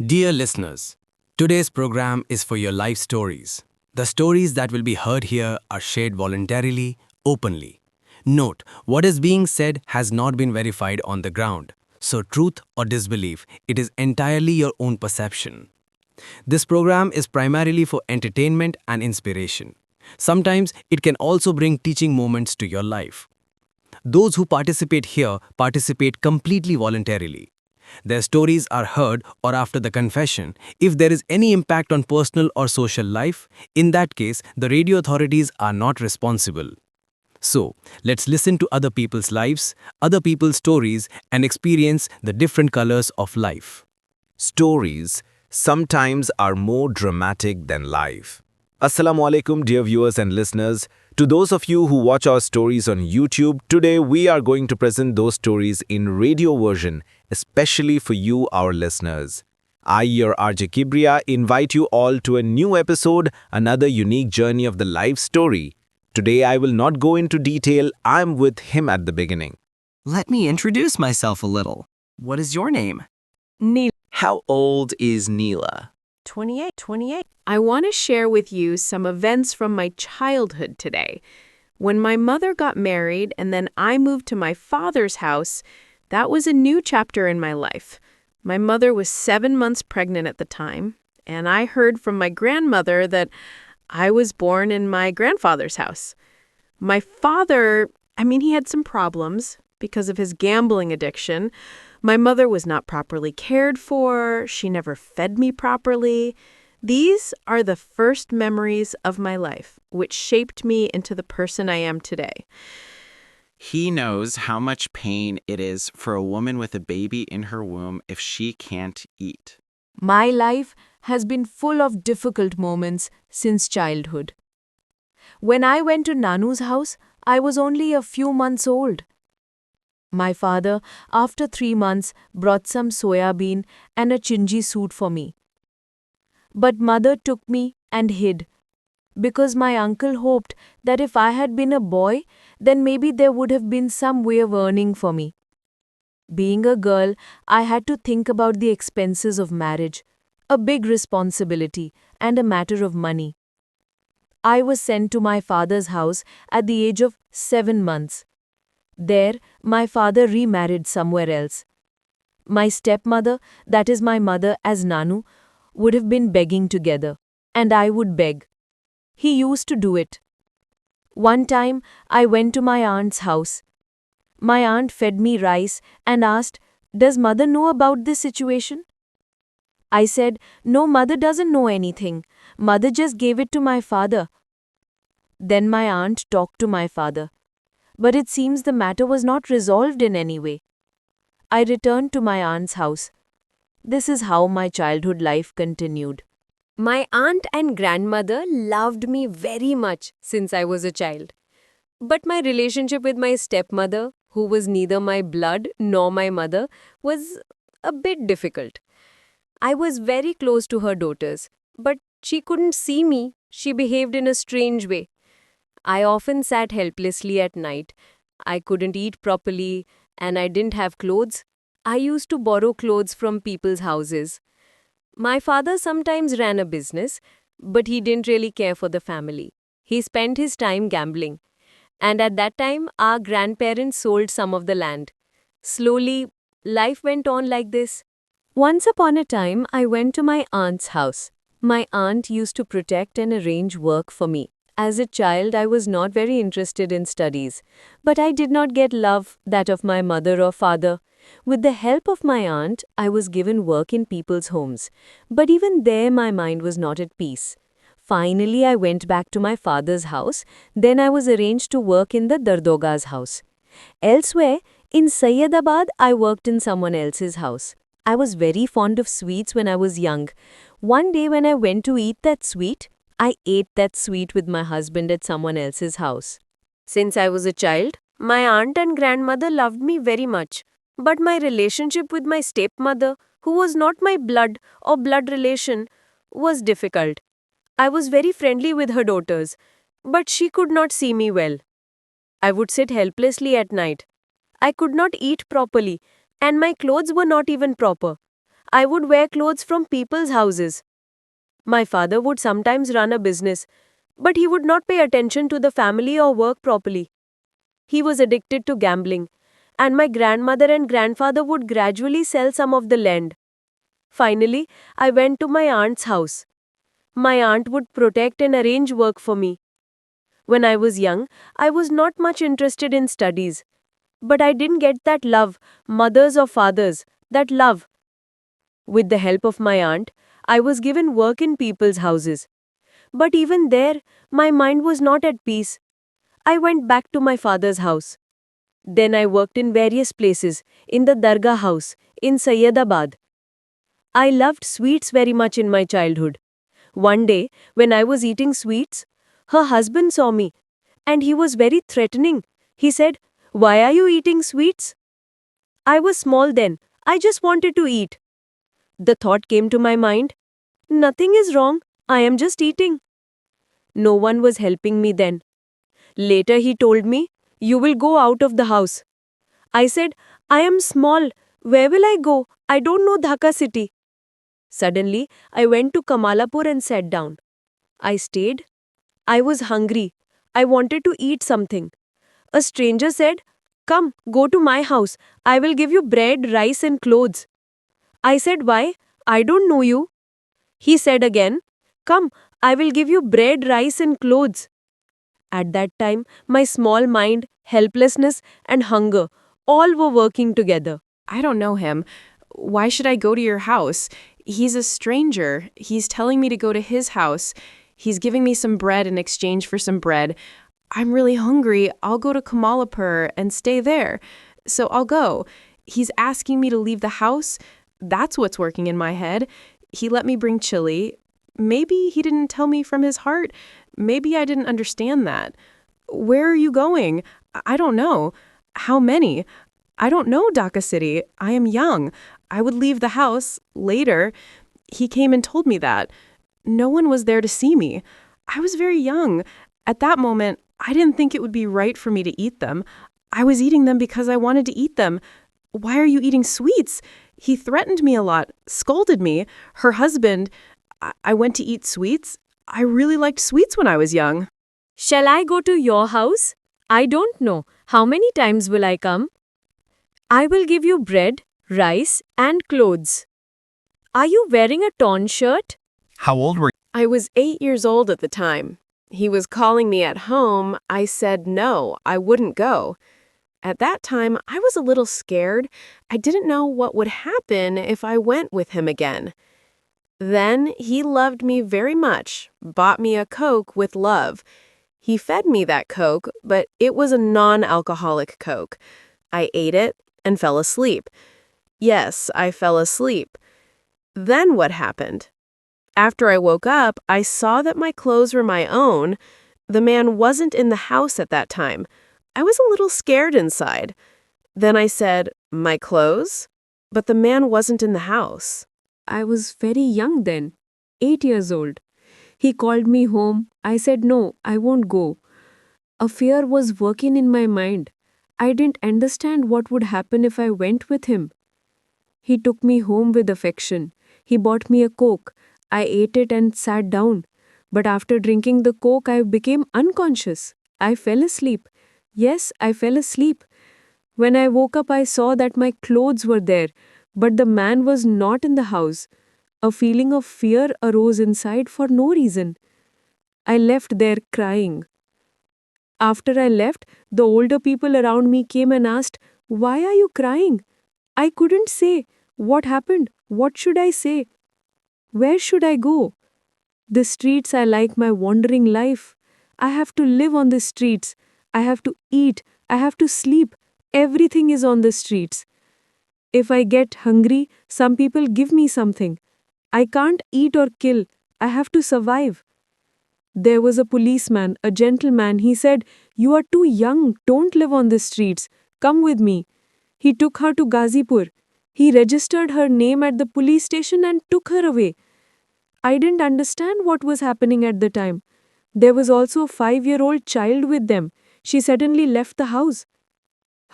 Dear listeners, today's program is for your life stories. The stories that will be heard here are shared voluntarily, openly. Note, what is being said has not been verified on the ground. So, truth or disbelief, it is entirely your own perception. This program is primarily for entertainment and inspiration. Sometimes it can also bring teaching moments to your life. Those who participate here participate completely voluntarily. Their stories are heard or after the confession. If there is any impact on personal or social life, in that case, the radio authorities are not responsible. So, let's listen to other people's lives, other people's stories, and experience the different colors of life. Stories sometimes are more dramatic than life. Assalamu alaikum, dear viewers and listeners. To those of you who watch our stories on YouTube, today we are going to present those stories in radio version, especially for you, our listeners. I, your RJ Kibriya, invite you all to a new episode, another unique journey of the life story. Today I will not go into detail, I'm with him at the beginning. Let me introduce myself a little. What is your name? Neil, How old is Neela? 28. I want to share with you some events from my childhood today. When my mother got married and then I moved to my father's house, that was a new chapter in my life. My mother was 7 months pregnant at the time, and I heard from my grandmother that I was born in my grandfather's house. My father, he had some problems because of his gambling addiction. My mother was not properly cared for. She never fed me properly. These are the first memories of my life, which shaped me into the person I am today. He knows how much pain it is for a woman with a baby in her womb if she can't eat. My life has been full of difficult moments since childhood. When I went to Nanu's house, I was only a few months old. My father, after 3 months, brought some soya bean and a chinji suit for me. But mother took me and hid, because my uncle hoped that if I had been a boy, then maybe there would have been some way of earning for me. Being a girl, I had to think about the expenses of marriage, a big responsibility, and a matter of money. I was sent to my father's house at the age of 7 months. There, my father remarried somewhere else. My stepmother, that is my mother as Nanu, would have been begging together, and I would beg. He used to do it. One time, I went to my aunt's house. My aunt fed me rice and asked, "Does mother know about this situation?" I said, "No, mother doesn't know anything. Mother just gave it to my father." Then my aunt talked to my father. But it seems the matter was not resolved in any way. I returned to my aunt's house. This is how my childhood life continued. My aunt and grandmother loved me very much since I was a child. But my relationship with my stepmother, who was neither my blood nor my mother, was a bit difficult. I was very close to her daughters, but she couldn't see me. She behaved in a strange way. I often sat helplessly at night. I couldn't eat properly, and I didn't have clothes. I used to borrow clothes from people's houses. My father sometimes ran a business, but he didn't really care for the family. He spent his time gambling. And at that time, our grandparents sold some of the land. Slowly, life went on like this. Once upon a time, I went to my aunt's house. My aunt used to protect and arrange work for me. As a child, I was not very interested in studies, but I did not get love, that of my mother or father. With the help of my aunt, I was given work in people's homes, but even there my mind was not at peace. Finally, I went back to my father's house, then I was arranged to work in the Dardoga's house. Elsewhere, in Sayyadabad, I worked in someone else's house. I was very fond of sweets when I was young. One day when I went to eat that sweet, I ate that sweet with my husband at someone else's house. Since I was a child, my aunt and grandmother loved me very much. But my relationship with my stepmother, who was not my blood or blood relation, was difficult. I was very friendly with her daughters, but she could not see me well. I would sit helplessly at night. I could not eat properly, and my clothes were not even proper. I would wear clothes from people's houses. My father would sometimes run a business, but he would not pay attention to the family or work properly. He was addicted to gambling, and my grandmother and grandfather would gradually sell some of the land. Finally, I went to my aunt's house. My aunt would protect and arrange work for me. When I was young, I was not much interested in studies. But I didn't get that love, mothers or fathers, that love. With the help of my aunt, I was given work in people's houses. But even there, my mind was not at peace. I went back to my father's house. Then I worked in various places, in the Dargah house, in Sayyadabad. I loved sweets very much in my childhood. One day, when I was eating sweets, her husband saw me, and he was very threatening. He said, "Why are you eating sweets?" I was small then. I just wanted to eat. The thought came to my mind, nothing is wrong. I am just eating. No one was helping me then. Later he told me, "You will go out of the house." I said, "I am small. Where will I go? I don't know Dhaka city." Suddenly, I went to Kamalapur and sat down. I stayed. I was hungry. I wanted to eat something. A stranger said, "Come, go to my house. I will give you bread, rice, and clothes." I said, "Why? I don't know you." He said again, "Come, I will give you bread, rice, and clothes." At that time, my small mind, helplessness, and hunger all were working together. I don't know him. Why should I go to your house? He's a stranger. He's telling me to go to his house. He's giving me some bread in exchange for some bread. I'm really hungry. I'll go to Kamalapur and stay there. So I'll go. He's asking me to leave the house. That's what's working in my head. He let me bring chili. Maybe he didn't tell me from his heart. Maybe I didn't understand that. Where are you going? I don't know. How many? I don't know Dhaka City. I am young. I would leave the house later. He came and told me that. No one was there to see me. I was very young. At that moment, I didn't think it would be right for me to eat them. I was eating them because I wanted to eat them. Why are you eating sweets? He threatened me a lot, scolded me. Her husband, I went to eat sweets. I really liked sweets when I was young. Shall I go to your house? I don't know. How many times will I come? I will give you bread, rice, and clothes. Are you wearing a torn shirt? How old were I was 8 years old at the time. He was calling me at home. I said no, I wouldn't go. At that time, I was a little scared. I didn't know what would happen if I went with him again. Then he loved me very much, bought me a Coke with love. He fed me that Coke, but it was a non-alcoholic Coke. I ate it and fell asleep. Yes, I fell asleep. Then what happened? After I woke up, I saw that my clothes were my own. The man wasn't in the house at that time. I was a little scared inside. Then I said, "My clothes?" But the man wasn't in the house. I was very young then, 8 years old. He called me home. I said, "No, I won't go." A fear was working in my mind. I didn't understand what would happen if I went with him. He took me home with affection. He bought me a Coke. I ate it and sat down. But after drinking the Coke, I became unconscious. I fell asleep. Yes, I fell asleep. When I woke up, I saw that my clothes were there, but the man was not in the house. A feeling of fear arose inside for no reason. I left there crying. After I left, the older people around me came and asked, "Why are you crying?" I couldn't say. What happened? What should I say? Where should I go? The streets are like my wandering life. I have to live on the streets. I have to eat. I have to sleep. Everything is on the streets. If I get hungry, some people give me something. I can't eat or kill. I have to survive. There was a policeman, a gentleman. He said, "You are too young. Don't live on the streets. Come with me." He took her to Gazipur. He registered her name at the police station and took her away. I didn't understand what was happening at the time. There was also a 5-year-old child with them. She suddenly left the house.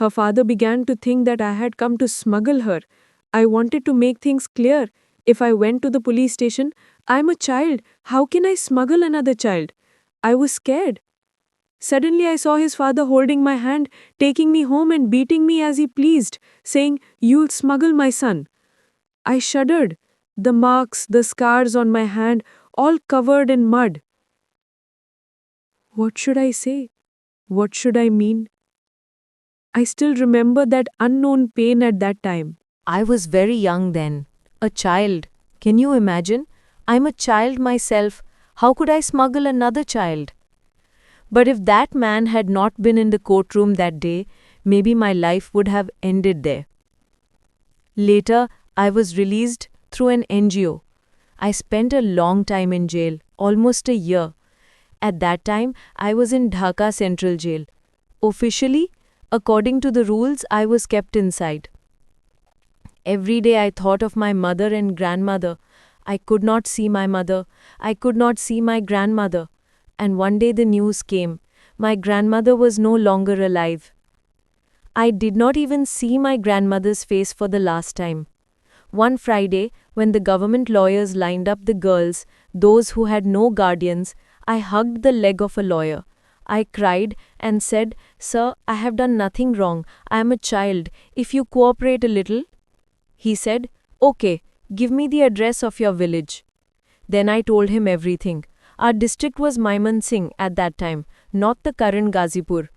Her father began to think that I had come to smuggle her. I wanted to make things clear. If I went to the police station, I'm a child. How can I smuggle another child? I was scared. Suddenly, I saw his father holding my hand, taking me home and beating me as he pleased, saying, "You'll smuggle my son." I shuddered. The marks, the scars on my hand, all covered in mud. What should I say? What should I mean? I still remember that unknown pain at that time. I was very young then, a child. Can you imagine? I'm a child myself. How could I smuggle another child? But if that man had not been in the courtroom that day, maybe my life would have ended there. Later, I was released through an NGO. I spent a long time in jail, almost a year. At that time, I was in Dhaka Central Jail. Officially, according to the rules, I was kept inside. Every day I thought of my mother and grandmother. I could not see my mother. I could not see my grandmother. And one day the news came. My grandmother was no longer alive. I did not even see my grandmother's face for the last time. One Friday, when the government lawyers lined up the girls, those who had no guardians, I hugged the leg of a lawyer. I cried and said, "Sir, I have done nothing wrong. I am a child. If you cooperate a little." He said, "Okay, give me the address of your village." Then I told him everything. Our district was Maimansingh at that time, not the current Gazipur.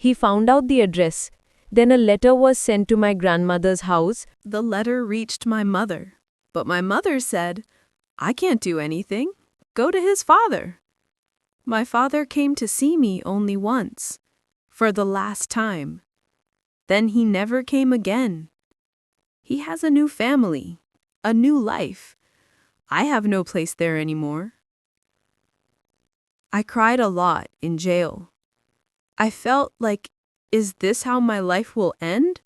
He found out the address. Then a letter was sent to my grandmother's house. The letter reached my mother, but my mother said, "I can't do anything. Go to his father." My father came to see me only once, for the last time. Then he never came again. He has a new family, a new life. I have no place there anymore. I cried a lot in jail. I felt like, is this how my life will end?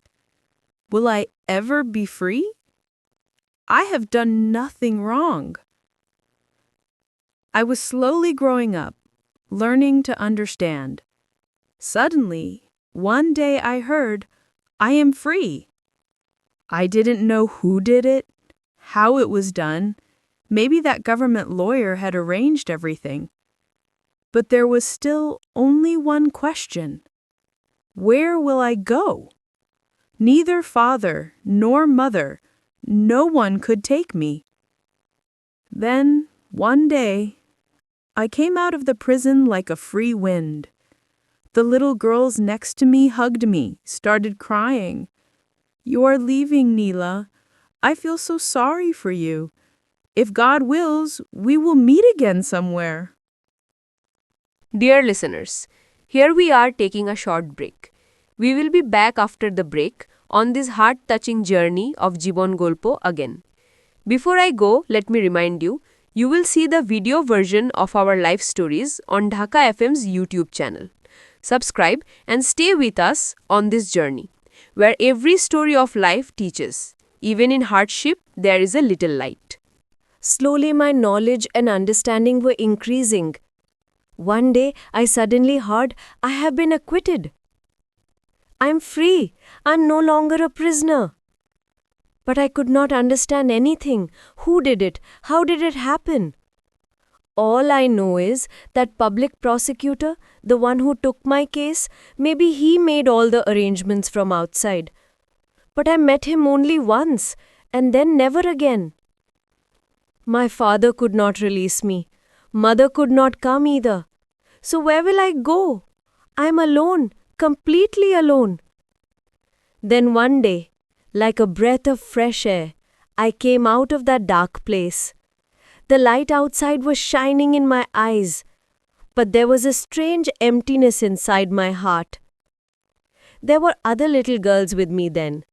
Will I ever be free? I have done nothing wrong. I was slowly growing up, learning to understand. Suddenly, one day I heard, "I am free." I didn't know who did it, how it was done. Maybe that government lawyer had arranged everything. But there was still only one question. Where will I go? Neither father nor mother, no one could take me. Then, one day, I came out of the prison like a free wind. The little girls next to me hugged me, started crying. "You are leaving, Neela. I feel so sorry for you. If God wills, we will meet again somewhere." Dear listeners, here we are taking a short break. We will be back after the break on this heart-touching journey of Jibon Golpo again. Before I go, let me remind you, you will see the video version of our life stories on Dhaka FM's YouTube channel. Subscribe and stay with us on this journey, where every story of life teaches. Even in hardship, there is a little light. Slowly my knowledge and understanding were increasing. One day, I suddenly heard, "I have been acquitted. I'm free. I'm no longer a prisoner." But I could not understand anything. Who did it? How did it happen? All I know is that public prosecutor, the one who took my case, maybe he made all the arrangements from outside. But I met him only once, and then never again. My father could not release me. Mother could not come either. So where will I go? I'm alone, completely alone. Then one day, like a breath of fresh air, I came out of that dark place. The light outside was shining in my eyes, but there was a strange emptiness inside my heart. There were other little girls with me then.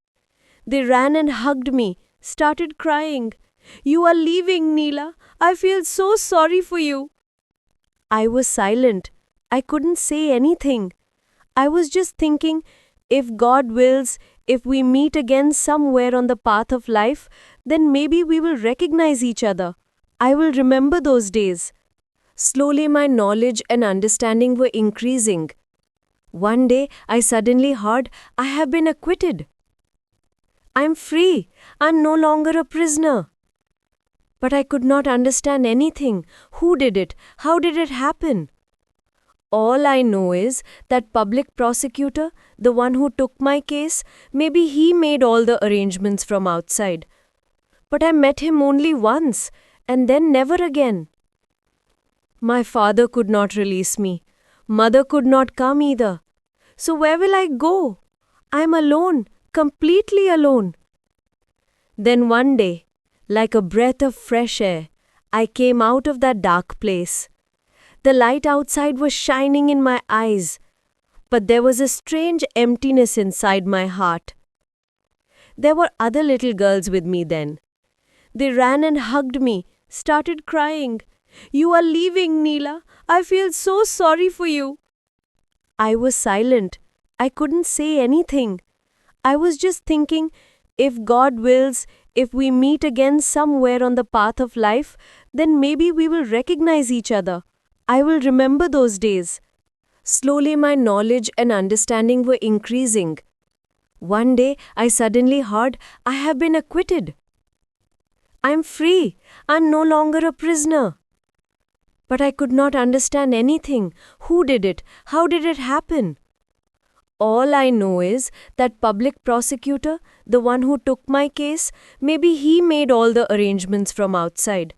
They ran and hugged me, started crying. "You are leaving, Neela. I feel so sorry for you." I was silent. I couldn't say anything. I was just thinking, if God wills, if we meet again somewhere on the path of life, then maybe we will recognize each other. I will remember those days. Slowly my knowledge and understanding were increasing. One day I suddenly heard, "I have been acquitted." I'm free. I'm no longer a prisoner. But I could not understand anything. Who did it? How did it happen? All I know is that public prosecutor, the one who took my case, maybe he made all the arrangements from outside. But I met him only once, and then never again. My father could not release me. Mother could not come either. So where will I go? I'm alone, completely alone. Then one day, like a breath of fresh air, I came out of that dark place. The light outside was shining in my eyes, but there was a strange emptiness inside my heart. There were other little girls with me then. They ran and hugged me, started crying. You are leaving, Neela. I feel so sorry for you. I was silent. I couldn't say anything. I was just thinking, if God wills, if we meet again somewhere on the path of life, then maybe we will recognize each other. I will remember those days. Slowly my knowledge and understanding were increasing. One day I suddenly heard I have been acquitted. I'm free. I'm no longer a prisoner. But I could not understand anything. Who did it? How did it happen? All I know is that public prosecutor, the one who took my case, maybe he made all the arrangements from outside.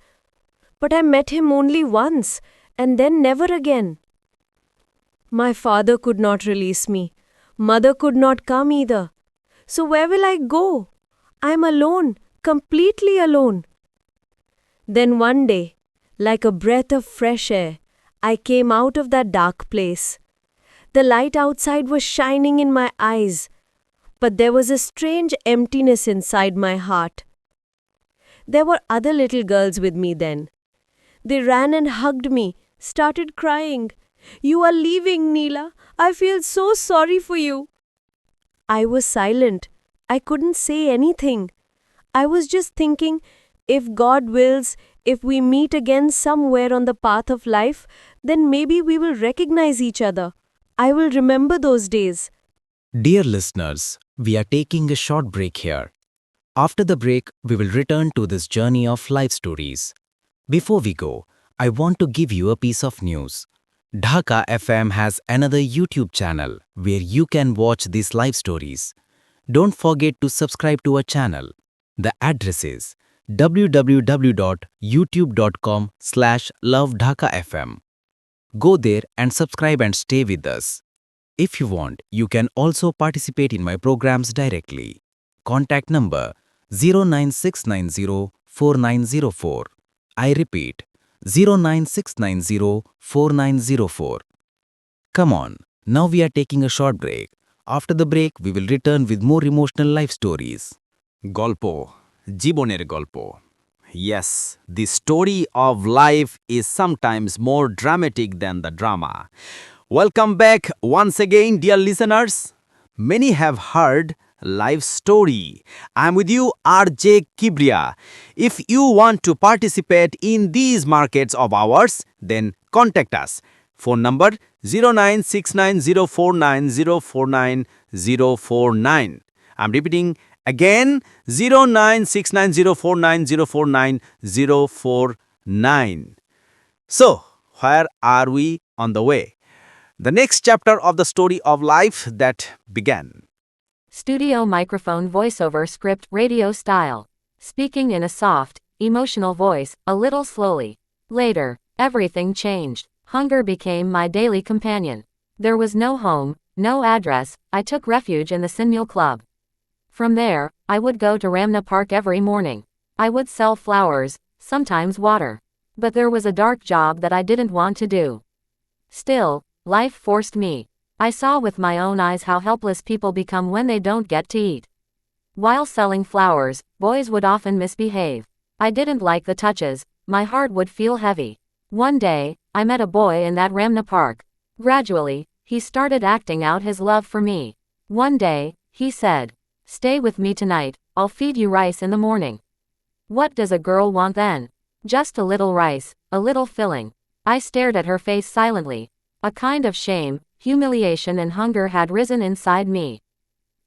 But I met him only once, and then never again. My father could not release me. Mother could not come either. So where will I go? I'm alone, completely alone. Then one day, like a breath of fresh air, I came out of that dark place. The light outside was shining in my eyes, but there was a strange emptiness inside my heart. There were other little girls with me then. They ran and hugged me, started crying. You are leaving, Neela. I feel so sorry for you. I was silent. I couldn't say anything. I was just thinking, if God wills, if we meet again somewhere on the path of life, then maybe we will recognize each other. I will remember those days. Dear listeners, we are taking a short break here. After the break, we will return to this journey of life stories. Before we go, I want to give you a piece of news. Dhaka FM has another YouTube channel where you can watch these live stories. Don't forget to subscribe to our channel. The address is www.youtube.com/lovedhakafm. Go there and subscribe and stay with us. If you want, you can also participate in my programs directly. Contact number 096904904. I repeat, 096904904. Come on, now we are taking a short break. After the break, we will return with more emotional life stories. গল্প জীবনের গল্প Yes, the story of life is sometimes more dramatic than the drama. Welcome back once again, dear listeners. Many have heard life story. I'm with you, RJ Kibria. If you want to participate in these markets of ours, then contact us. Phone number 0969049049 I'm repeating again, 0969049049 So, where are we on the way? The next chapter of the story of life that began. Studio microphone voiceover script radio style. Speaking in a soft, emotional voice, a little slowly. Later, everything changed. Hunger became my daily companion. There was no home, no address. I took refuge in the Sinmul Club. From there, I would go to Ramna Park every morning. I would sell flowers, sometimes water. But there was a dark job that I didn't want to do. Still, life forced me. I saw with my own eyes how helpless people become when they don't get to eat. While selling flowers, boys would often misbehave. I didn't like the touches, my heart would feel heavy. One day, I met a boy in that Ramna Park. Gradually, he started acting out his love for me. One day, he said, "Stay with me tonight, I'll feed you rice in the morning." What does a girl want then? Just a little rice, a little filling. I stared at her face silently. A kind of shame, humiliation and hunger had risen inside me.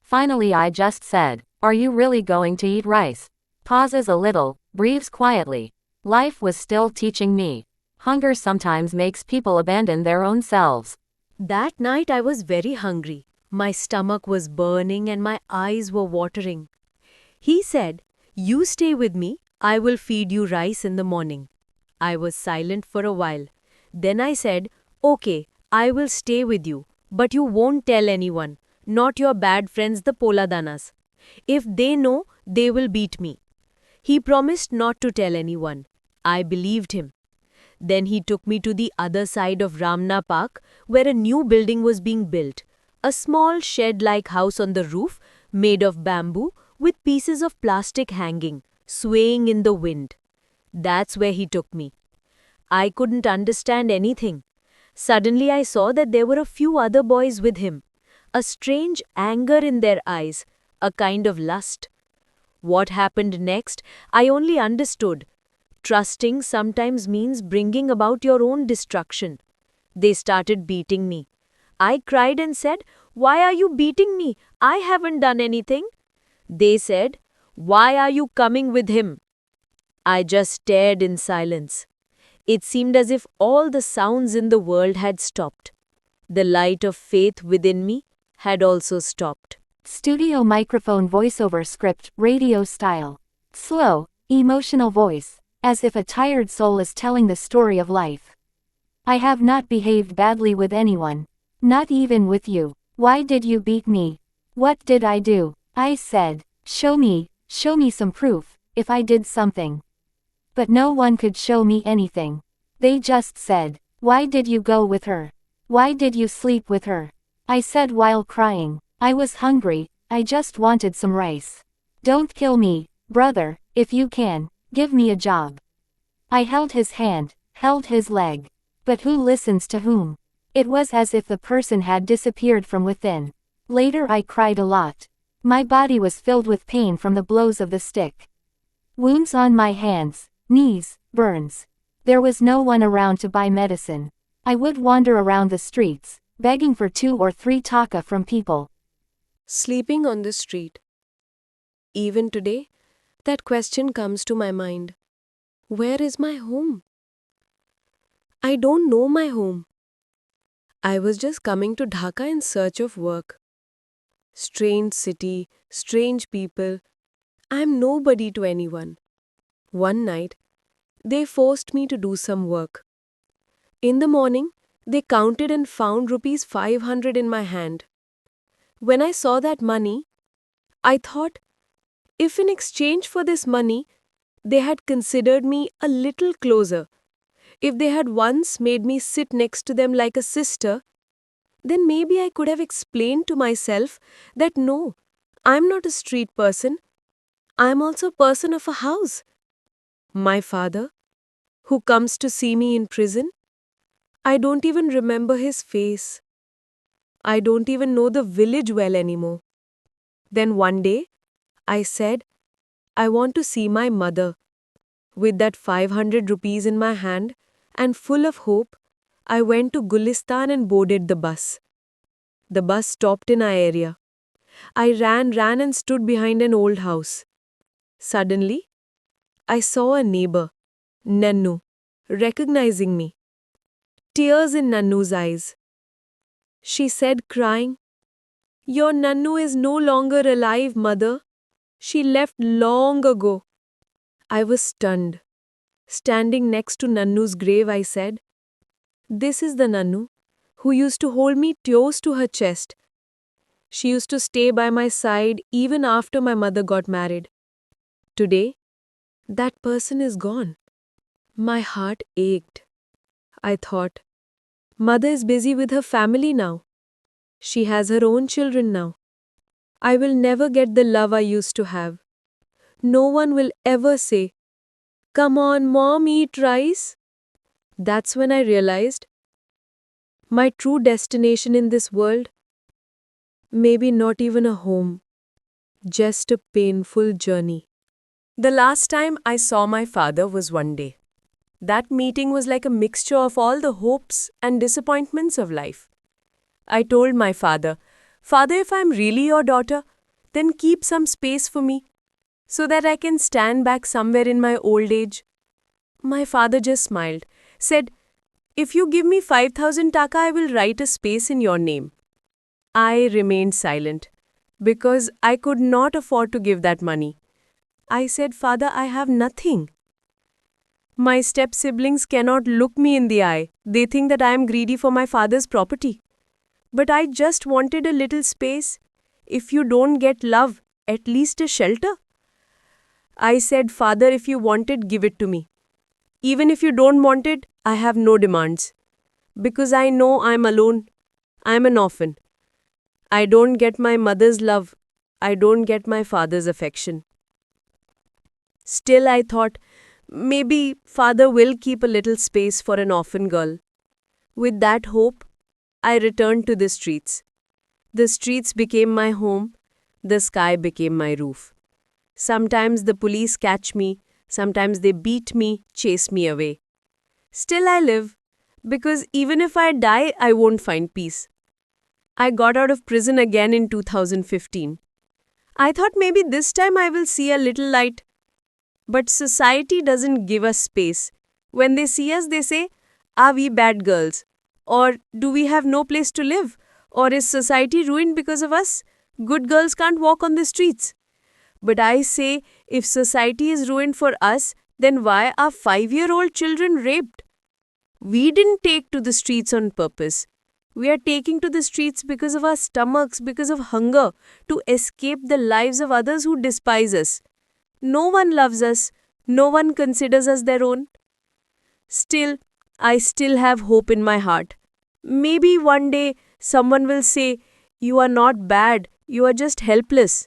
Finally I just said, Are you really going to eat rice? Pauses a little, breathes quietly. Life was still teaching me. Hunger sometimes makes people abandon their own selves. That night I was very hungry. My stomach was burning and my eyes were watering. He said, "You stay with me, I will feed you rice in the morning." I was silent for a while. Then I said, "Okay, I will stay with you, but you won't tell anyone, not your bad friends the Poladanas. If they know, they will beat me." He promised not to tell anyone. I believed him. Then he took me to the other side of Ramna Park, where a new building was being built. A small shed-like house on the roof, made of bamboo, with pieces of plastic hanging, swaying in the wind. That's where he took me. I couldn't understand anything. Suddenly I saw that there were a few other boys with him. A strange anger in their eyes, a kind of lust. What happened next, I only understood. Trusting sometimes means bringing about your own destruction. They started beating me. I cried and said, "Why are you beating me? I haven't done anything." They said, "Why are you coming with him?" I just stared in silence. It seemed as if all the sounds in the world had stopped. The light of faith within me had also stopped. Studio microphone voiceover script radio style. Slow, emotional voice, as if a tired soul is telling the story of life. I have not behaved badly with anyone. Not even with you. Why did you beat me? What did I do? I said, show me some proof, if I did something. But no one could show me anything. They just said, why did you go with her? Why did you sleep with her? I said while crying, I was hungry, I just wanted some rice. Don't kill me, brother, if you can, give me a job. I held his hand, held his leg. But who listens to whom? It was as if the person had disappeared from within. Later I cried a lot. My body was filled with pain from the blows of the stick. Wounds on my hands, knees, burns. There was no one around to buy medicine. I would wander around the streets, begging for 2 or 3 taka from people. Sleeping on the street. Even today, that question comes to my mind. Where is my home? I don't know my home. I was just coming to Dhaka in search of work. Strange city, strange people. I am nobody to anyone. One night, they forced me to do some work. In the morning, they counted and found rupees 500 in my hand. When I saw that money, I thought, if in exchange for this money, they had considered me a little closer, if they had once made me sit next to them like a sister, then maybe I could have explained to myself that no, I'm not a street person. I'm also a person of a house. My father, who comes to see me in prison, I don't even remember his face. I don't even know the village well anymore. Then one day, I said, I want to see my mother. With that 500 rupees in my hand and full of hope, I went to Gulistan and boarded the bus. The bus stopped in our area. I ran and stood behind an old house. Suddenly, I saw a neighbor, Nannu, recognizing me. Tears in Nannu's eyes. She said, crying, "Your Nannu is no longer alive, mother. She left long ago." I was stunned. Standing next to Nannu's grave, I said, "This is the Nannu who used to hold me close to her chest. She used to stay by my side even after my mother got married. Today, that person is gone." My heart ached. I thought, Mother is busy with her family now. She has her own children now. I will never get the love I used to have. No one will ever say, "Come on, Mom, eat rice." That's when I realized my true destination in this world, maybe not even a home, just a painful journey. The last time I saw my father was one day. That meeting was like a mixture of all the hopes and disappointments of life. I told my father, "Father, if I'm really your daughter, then keep some space for me so that I can stand back somewhere in my old age. My father just smiled, said, If you give me 5,000 taka, I will write a space in your name. I remained silent because I could not afford to give that money. I said, Father, I have nothing. My step siblings cannot look me in the eye. They think that I am greedy for my father's property. But I just wanted a little space. If you don't get love, at least a shelter. I said, Father, if you want it, give it to me. Even if you don't want it, I have no demands. Because I know I'm alone. I'm an orphan. I don't get my mother's love. I don't get my father's affection. Still, I thought, maybe father will keep a little space for an orphan girl. With that hope, I returned to the streets. The streets became my home. The sky became my roof. Sometimes the police catch me. Sometimes they beat me, chase me away. Still I live, because even if I die, I won't find peace. I got out of prison again in 2015. I thought maybe this time I will see a little light. But society doesn't give us space. When they see us, they say, Are we bad girls? Or do we have no place to live? Or is society ruined because of us? Good girls can't walk on the streets. But I say, if society is ruined for us, then why are 5-year-old children raped? We didn't take to the streets on purpose. We are taking to the streets because of our stomachs, because of hunger, to escape the lives of others who despise us. No one loves us. No one considers us their own. Still, I still have hope in my heart. Maybe one day someone will say, You are not bad, you are just helpless.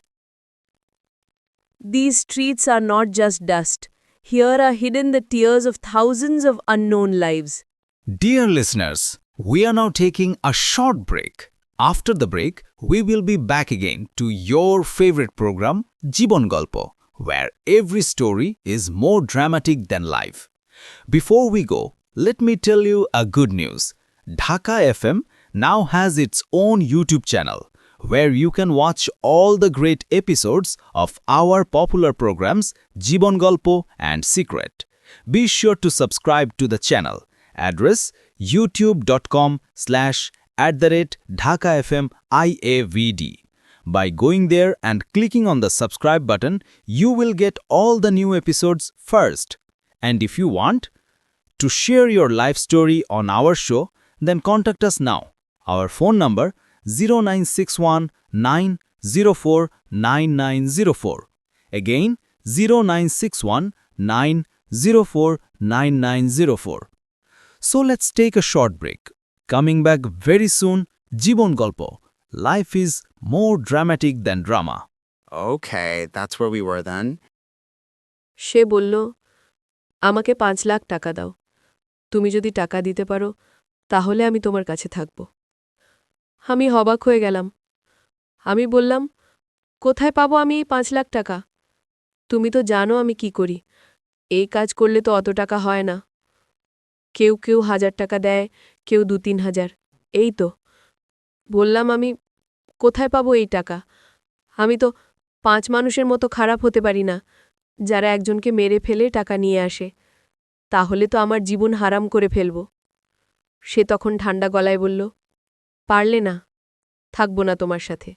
These streets are not just dust. Here are hidden the tears of thousands of unknown lives. Dear listeners, we are now taking a short break. After the break, we will be back again to your favorite program, Jibon Golpo, where every story is more dramatic than life. Before we go, let me tell you a good news. Dhaka FM now has its own YouTube channel, where you can watch all the great episodes of our popular programs Jibon Golpo and Secret. Be sure to subscribe to the channel. Address youtube.com/@dhakafmiavd. By going there and clicking on the subscribe button, you will get all the new episodes first. And if you want to share your life story on our show, then contact us now. Our phone number 0961 904 9904. Again 0961 904 9904. So let's take a short break. Coming back very soon, Jibon Golpo. Life is more dramatic than drama. Okay, that's where we were then. সে বলল, আমাকে 5 লাখ টাকা দাও। তুমি যদি টাকা দিতে পারো, তাহলে আমি তোমার কাছে থাকব। আমি অবাক হয়ে গেলাম। আমি বললাম, কোথায় পাবো আমি এই 5 লাখ টাকা? তুমি তো জানো আমি কি করি। এই কাজ করলে তো অত টাকা হয় না। কেউ কেউ 1000 টাকা দেয়, কেউ 2-3 হাজার। এই তো। বললাম আমি, কোথায় পাবো এই টাকা? আমি তো 5 মানুষের মতো খারাপ হতে পারি না, যারা একজনকে মেরে ফেলে টাকা নিয়ে আসে। তাহলে তো আমার জীবন হারাম করে ফেলব। সে তখন ঠান্ডা গলায় বলল, পারলে না, থাকব না তোমার সাথে।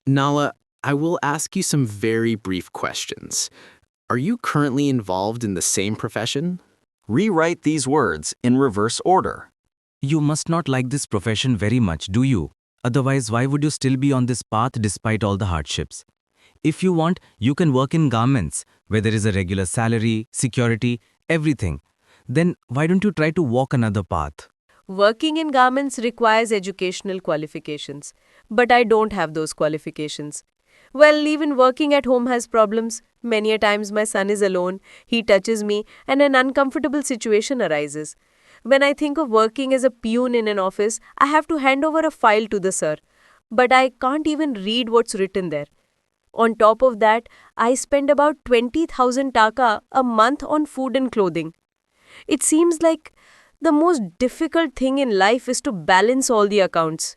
Nala, I will ask you some very brief questions. Are you currently involved in the same profession? Rewrite these words in reverse order. You must not like this profession very much, do you? Otherwise, why would you still be on this path despite all the hardships? If you want, you can work in garments, where there is a regular salary, security, everything. Then why don't you try to walk another path? Working in garments requires educational qualifications, but I don't have those qualifications. Well, even working at home has problems. Many a times my son is alone, he touches me, and an uncomfortable situation arises. When I think of working as a peon in an office, I have to hand over a file to the sir, but I can't even read what's written there. On top of that, I spend about 20,000 taka a month on food and clothing. It seems like the most difficult thing in life is to balance all the accounts.